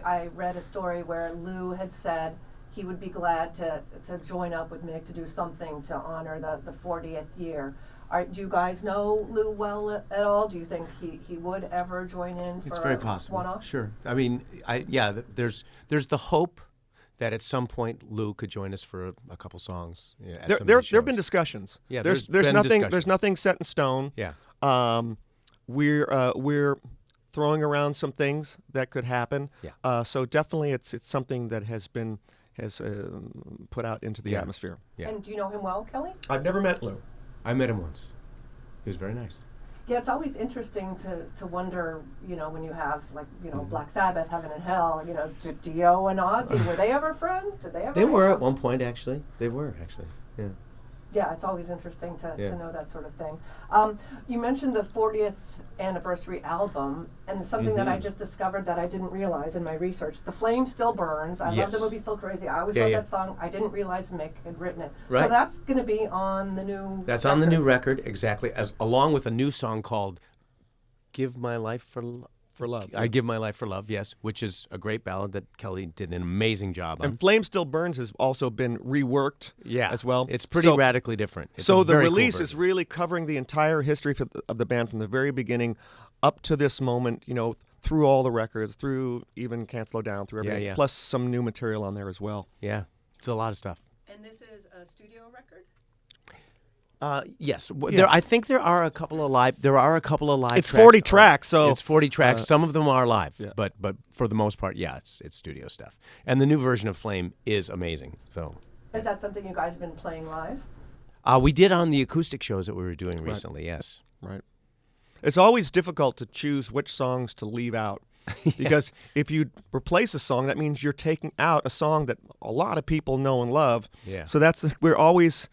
I read a story where Lou had said he would be glad to join up with Mick to do something to honor the 40th year. Do you guys know Lou well at all? Do you think he would ever join in for It's very possible. one-off? Sure. I mean, there's the hope that at some point Lou could join us for a couple songs. There have been discussions. Yeah, there's been nothing discussion. there's nothing set in stone. Yeah. We're throwing around some things that could happen. Yeah. So definitely it's something that has put out into the atmosphere. Yeah. And do you know him well, Kelly? I've never met Lou. I met him once. He was very nice. Yeah, it's always interesting to wonder, when you have, Black Sabbath, Heaven and Hell, did Dio and Ozzy, were they ever friends? Did they ever? They were at one point, actually. They were, actually. Yeah. Yeah, it's always interesting to know that sort of thing. You mentioned the 40th anniversary album, and something that I just discovered that I didn't realize in my research. The Flame Still Burns. I love the movie Still Crazy. I always love that song. I didn't realize Mick had written it. Right. So that's going to be on the new That's on the new record, exactly, along with a new song called Give My Life for Love. I Give My Life for Love, yes, which is a great ballad that Kelly did an amazing job on. And Flame Still Burns has also been reworked as well. It's pretty radically different. It's so a the very release cool is really covering the entire history of the band from the very beginning up to this moment, through all the records, through even Can't Slow Down, through everything, plus some new material on there as well. Yeah, it's a lot of stuff. And this is a studio record? Yes, I think there are a couple of live. It's 40 tracks, so it's 40 tracks. Some of them are live, but for the most part, it's studio stuff. And the new version of Flame is amazing. So, is that something you guys have been playing live? We did on the acoustic shows that we were doing recently. Yes, right. It's always difficult to choose which songs to leave out. Because if you replace a song, that means you're taking out a song that a lot of people know and love. Yeah. So we're always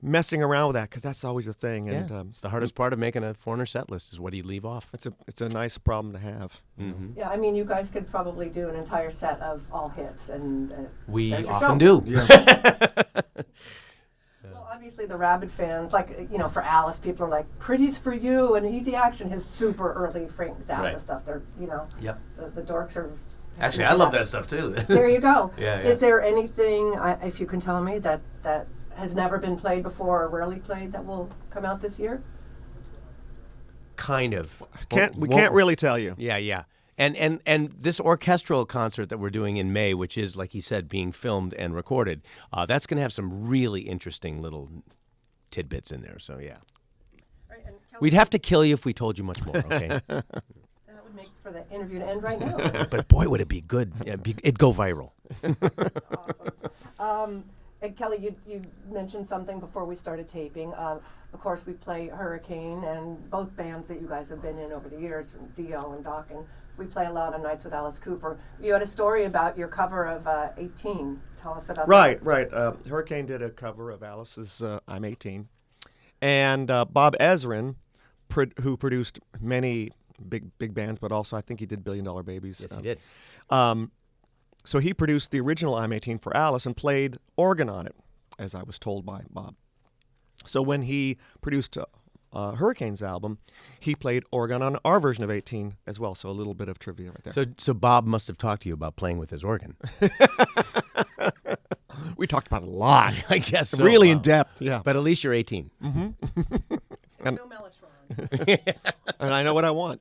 messing around with that because that's always a thing. Yeah. And it's the hardest part of making a Foreigner set list is what do you leave off. It's a nice problem to have. Mm-hmm. Yeah, I mean, you guys could probably do an entire set of all hits, and we there's your often show. do. Yeah. Well, obviously the Rabid fans, for Alice, people are like, "Pretty's for You" and Easy Action, his super early Frank Zappa stuff. They're, Yep. the dorks are. Actually, I love that stuff too. There you go. Yeah. Is there anything, if you can tell me, that has never been played before or rarely played that will come out this year? Kind of. We can't really tell you. Yeah. And this orchestral concert that we're doing in May, which is, like he said, being filmed and recorded, that's going to have some really interesting little tidbits in there. So, yeah. Right, and Kelly, we'd have to kill you if we told you much more, okay? that would make for the interview to end right now. But, boy, would it be good. It'd go viral. Awesome. And Kelly, you mentioned something before we started taping. Of course, we play Hurricane, and both bands that you guys have been in over the years, from Dio and Doc, and we play a lot of nights with Alice Cooper. You had a story about your cover of 18. Tell us about that. Right. Hurricane did a cover of Alice's I'm 18. And Bob Ezrin, who produced many big bands, but also I think he did Billion Dollar Babies. Yes, he did. So he produced the original I'm 18 for Alice and played organ on it, as I was told by Bob. So when he produced Hurricane's album, he played organ on our version of 18 as well. So a little bit of trivia right there. So Bob must have talked to you about playing with his organ. We talked about it a lot. I guess so. Really in depth, yeah. But at least you're 18. No Mellotron. And I know what I want.